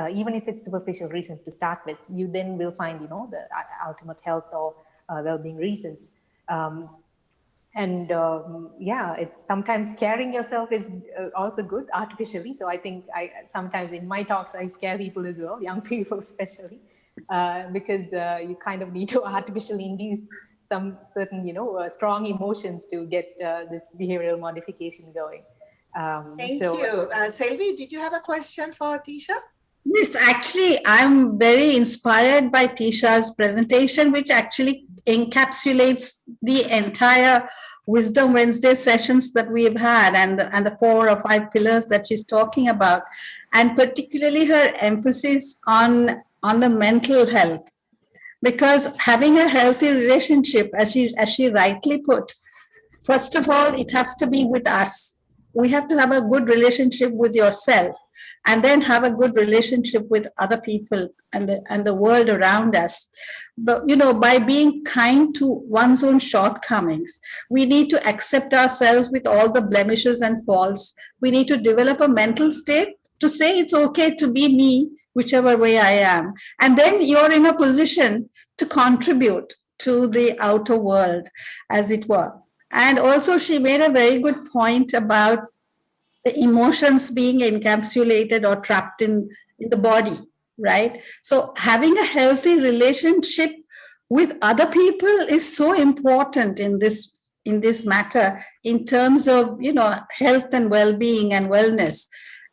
even if it's superficial reasons to start with, you then will find, the ultimate health or well-being reasons. And yeah, it's sometimes scaring yourself is also good artificially. So I think sometimes in my talks, I scare people as well, young people especially, because you kind of need to artificially induce some certain, strong emotions to get this behavioral modification going. Thank So you. Selvi, did you have a question for Tisha? Yes, actually, I'm very inspired by Tisha's presentation, which actually encapsulates the entire Wisdom Wednesday sessions that we have had, and the 4 or 5 pillars that she's talking about, and particularly her emphasis on the mental health. Because having a healthy relationship, as she rightly put, first of all, it has to be with us. We have to have a good relationship with yourself, and then have a good relationship with other people and the world around us. But, by being kind to one's own shortcomings, we need to accept ourselves with all the blemishes and faults. We need to develop a mental state to say it's okay to be me, whichever way I am. And then you're in a position to contribute to the outer world, as it were. And also, she made a very good point about the emotions being encapsulated or trapped in the body, right? So, having a healthy relationship with other people is so important in this matter, in terms of health and well-being and wellness.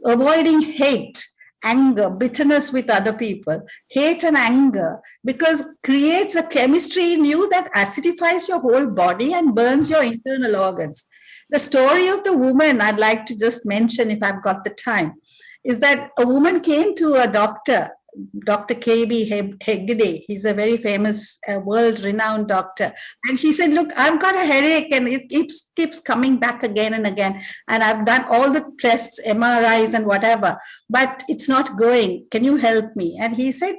Avoiding hate, anger, bitterness with other people, hate and anger, because creates a chemistry in you that acidifies your whole body and burns your internal organs. The story of the woman, I'd like to just mention, if I've got the time, is that a woman came to a doctor, Dr. K.B. Hegde. He's a very famous, world-renowned doctor. And she said, look, I've got a headache and it keeps coming back again and again. And I've done all the tests, MRIs and whatever, but it's not going. Can you help me? And he said,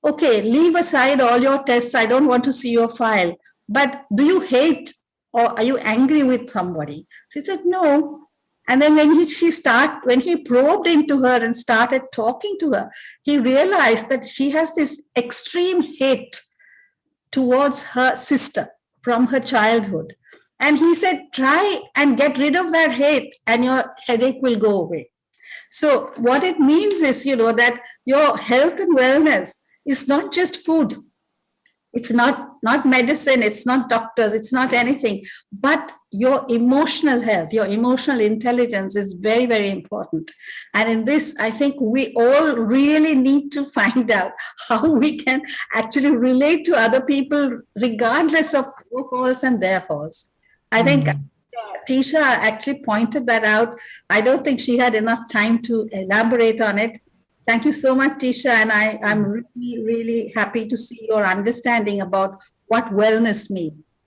okay, leave aside all your tests. I don't want to see your file. But do you hate or are you angry with somebody? She said, no. And then when he probed into her and started talking to her, he realized that she has this extreme hate towards her sister from her childhood. And he said, try and get rid of that hate and your headache will go away. So what it means is, that your health and wellness is not just food. It's not medicine, it's not doctors, it's not anything, but your emotional health, your emotional intelligence is very, very important. And in this, I think we all really need to find out how we can actually relate to other people, regardless of our faults and their faults. I think Tisha actually pointed that out. I don't think she had enough time to elaborate on it. Thank you so much, Tisha. And I'm really, really happy to see your understanding about what wellness means.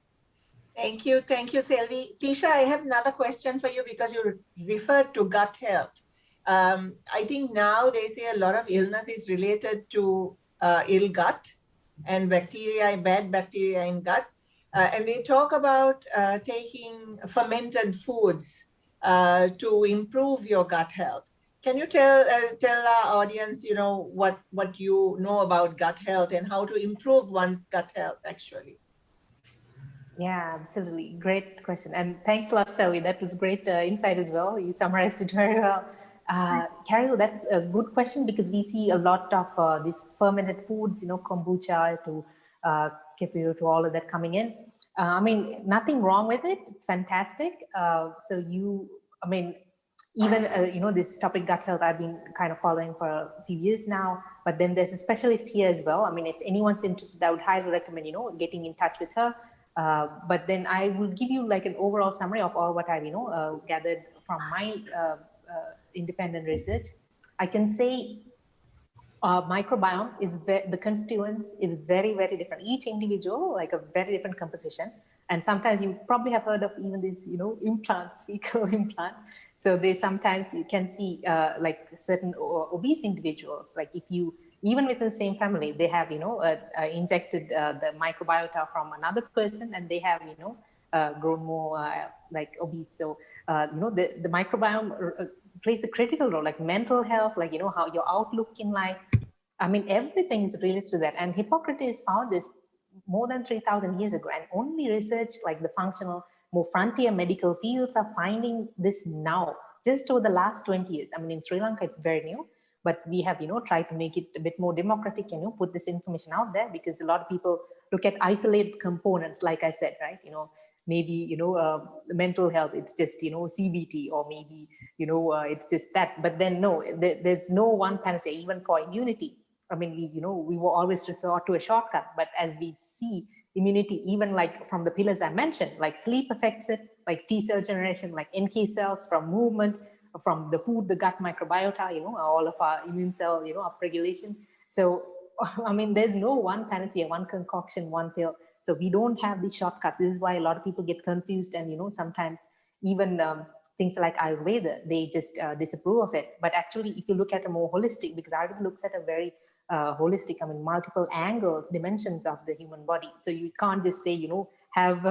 Thank you, Selvi. Tisha, I have another question for you because you referred to gut health. I think now they say a lot of illness is related to ill gut and bad bacteria in gut. And they talk about taking fermented foods to improve your gut health. Can you tell our audience, what you know about gut health and how to improve one's gut health, actually? yeah, absolutely. Great question. And thanks a lot, Selvi. That was great insight as well. You summarized it very well. Carol, that's a good question because we see a lot of these fermented foods, kombucha to kefir to all of that coming in. I mean, nothing wrong with it. It's fantastic. Even, this topic gut health, I've been kind of following for a few years now, but then there's a specialist here as well. I mean, if anyone's interested, I would highly recommend, getting in touch with her. But then I will give you like an overall summary of all what I've, gathered from my independent research. I can say microbiome is the constituents is very, very different. Each individual, like a very different composition. And sometimes you probably have heard of even these, implants, fecal implant. So they sometimes you can see like certain obese individuals, like if you, even within the same family, they have, injected the microbiota from another person and they have, grown more like obese. So, the microbiome plays a critical role, like mental health, like, how your outlook in life. I mean, everything is related to that. And Hippocrates found this more than 3,000 years ago, and only research like the functional more frontier medical fields are finding this now, just over the last 20 years. I mean, in Sri Lanka, it's very new, but we have, tried to make it a bit more democratic and, put this information out there, because a lot of people look at isolated components, like I said, right? Maybe, mental health, it's just, CBT, or maybe, it's just that. But then no, there's no one panacea, even for immunity. I mean, we will always resort to a shortcut, but as we see immunity, even like from the pillars I mentioned, like sleep affects it, like T cell generation, like NK cells, from movement, from the food, the gut microbiota, all of our immune cell, upregulation. So, I mean, there's no one panacea, one concoction, one pill. So we don't have the shortcut. This is why a lot of people get confused, and, sometimes even things like Ayurveda, they just disapprove of it. But actually, if you look at a more holistic, because Ayurveda looks at a very holistic, I mean, multiple angles, dimensions of the human body. So you can't just say, have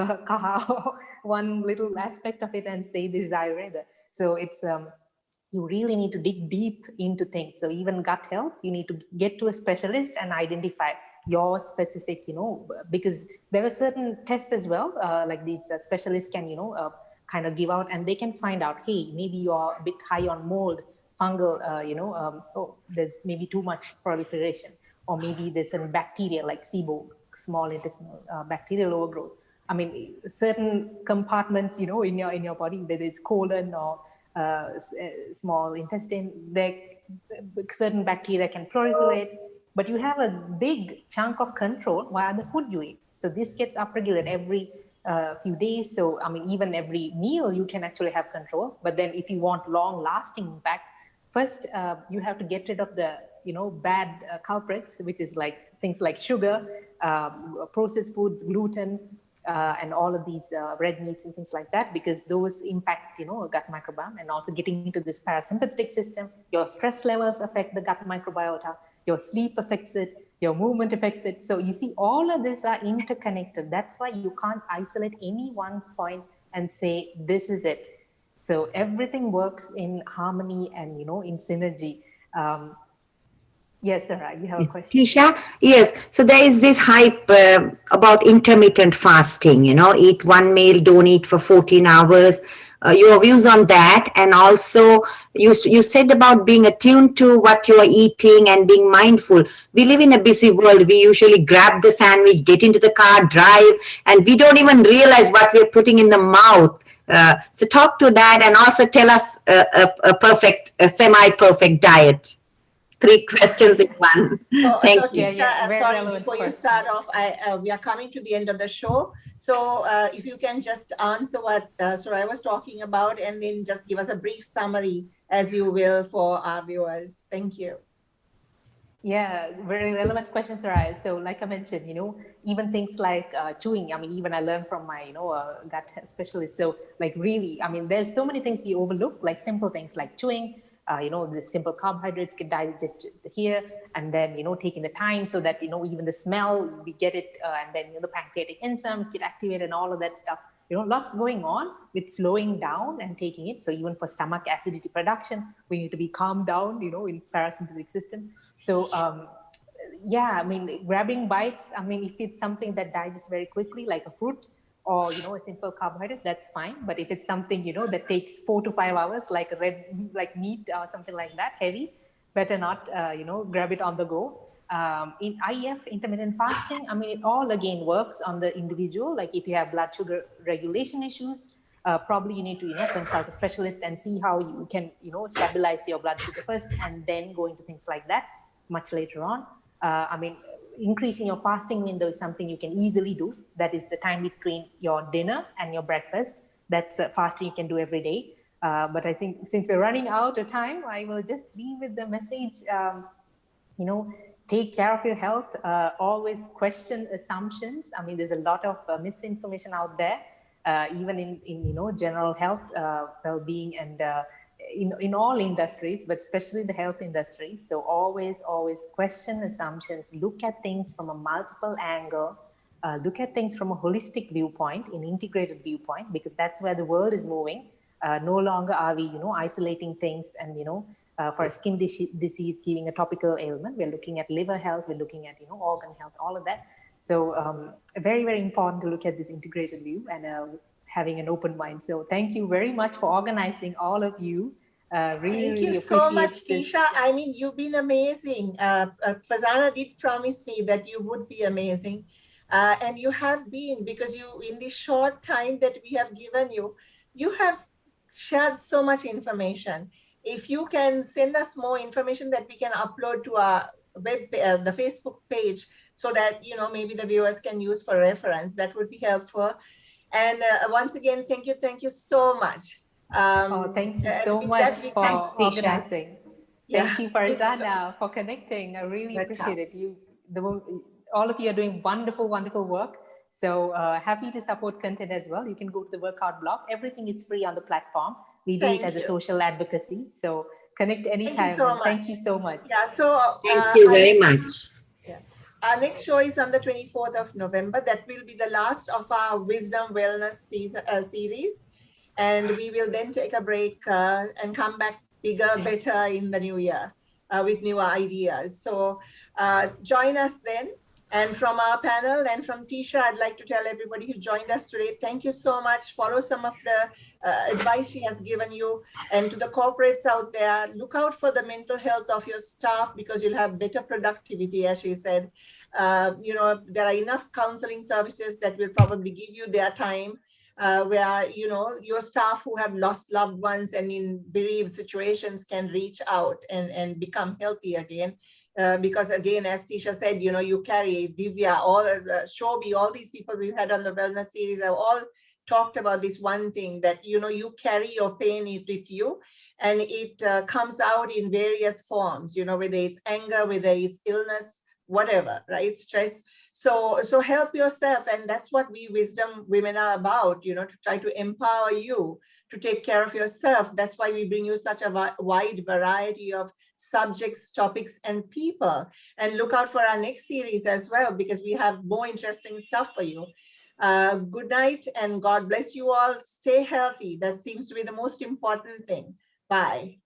one little aspect of it and say this is Ayurveda. So it's, you really need to dig deep into things. So even gut health, you need to get to a specialist and identify your specific, because there are certain tests as well, like these specialists can, kind of give out, and they can find out, hey, maybe you're a bit high on mold, fungal, oh, there's maybe too much proliferation, or maybe there's some bacteria like SIBO, small intestinal bacterial overgrowth. I mean, certain compartments, in your body, whether it's colon or small intestine, certain bacteria can proliferate, but you have a big chunk of control via the food you eat. So this gets upregulated every few days. So, I mean, even every meal you can actually have control. But then if you want long lasting impact, first you have to get rid of the, bad culprits, which is like things like sugar, processed foods, gluten, and all of these red meats and things like that, because those impact, gut microbiome, and also getting into this parasympathetic system. Your stress levels affect the gut microbiota, your sleep affects it, your movement affects it. So you see, all of these are interconnected. That's why you can't isolate any one point and say, this is it. So everything works in harmony and, in synergy. Yes, Sarah, you have a question. Tisha, yes. So there is this hype about intermittent fasting, eat one meal, don't eat for 14 hours. Your views on that, and also you said about being attuned to what you are eating and being mindful. We live in a busy world. We usually grab the sandwich, get into the car, drive, and we don't even realize what we're putting in the mouth. So talk to that, and also tell us a semi-perfect diet. 3 questions in one. Thank you. Sorry, before you start off, we are coming to the end of the show. So if you can just answer what Soraya was talking about, and then just give us a brief summary, as you will, for our viewers. Thank you. Yeah, very relevant question, Soraya. So like I mentioned, even things like chewing, I mean, even I learned from my, gut specialist. So like really, I mean, there's so many things we overlook, like simple things like chewing, the simple carbohydrates get digested here, and then, taking the time so that, even the smell, we get it, and then, the pancreatic enzymes get activated and all of that stuff. Lots going on with slowing down and taking it. So even for stomach acidity production, we need to be calmed down, in parasympathetic system. So, yeah, I mean, grabbing bites, I mean, if it's something that digests very quickly, like a fruit, or, a simple carbohydrate, that's fine. But if it's something, that takes 4 to 5 hours, like like meat or something like that, heavy, better not, grab it on the go. In IF, intermittent fasting, I mean, it all again works on the individual. Like if you have blood sugar regulation issues, probably you need to, consult a specialist and see how you can, stabilize your blood sugar first, and then go into things like that much later on. I mean, increasing your fasting window is something you can easily do. That is the time between your dinner and your breakfast. That's fasting you can do every day. But I think since we're running out of time, I will just leave with the message, take care of your health. Always question assumptions. I mean, there's a lot of misinformation out there, even in general health, well-being, and in all industries, but especially the health industry. So always question assumptions, look at things from a multiple angle, look at things from a holistic viewpoint, an integrated viewpoint, because that's where the world is moving. No longer are we, isolating things and, for skin disease, giving a topical ailment. We're looking at liver health, we're looking at, organ health, all of that. So very, very important to look at this integrated view and having an open mind. So thank you very much for organizing, all of you. Really, Thank really you so much, appreciate this. Tisha. I mean, you've been amazing. Fazana did promise me that you would be amazing. And you have been, because you, in this short time that we have given you, you have shared so much information. If you can send us more information that we can upload to our the Facebook page, so that, you know, maybe the viewers can use for reference, that would be helpful. And once again, thank you so much. Thank you And so with much that, we for Thanks, Tisha. organizing. Yeah. Thank you, Farzana, for connecting. I really Welcome. appreciate it. All of you are doing wonderful, wonderful work. So happy to support content as well. You can go to the workout blog. Everything is free on the platform. We do it as a social advocacy. So connect anytime. Thank you so And thank much. you so much. Yeah, so Thank you very much. yeah. Our next show is on the 24th of November. That will be the last of our Wisdom Wellness series. And we will then take a break and come back bigger, better in the new year with newer ideas. So join us then. And from our panel and from Tisha, I'd like to tell everybody who joined us today, thank you so much. Follow some of the advice she has given you. And to the corporates out there, look out for the mental health of your staff, because you'll have better productivity, as she said. You know, there are enough counseling services that will probably give you their time. Where, you know, your staff who have lost loved ones and in bereaved situations can reach out and become healthy again. Because again, as Tisha said, you know, you carry Divya, all Shobi, all these people we've had on the wellness series have all talked about this one thing, that, you know, you carry your pain with you, and it comes out in various forms, you know, whether it's anger, whether it's illness, whatever, right? Stress. So help yourself. And that's what we wisdom women are about, you know, to try to empower you to take care of yourself. That's why we bring you such a wide variety of subjects, topics, and people. And look out for our next series as well, because we have more interesting stuff for you. Good night, and God bless you all. Stay healthy. That seems to be the most important thing. Bye.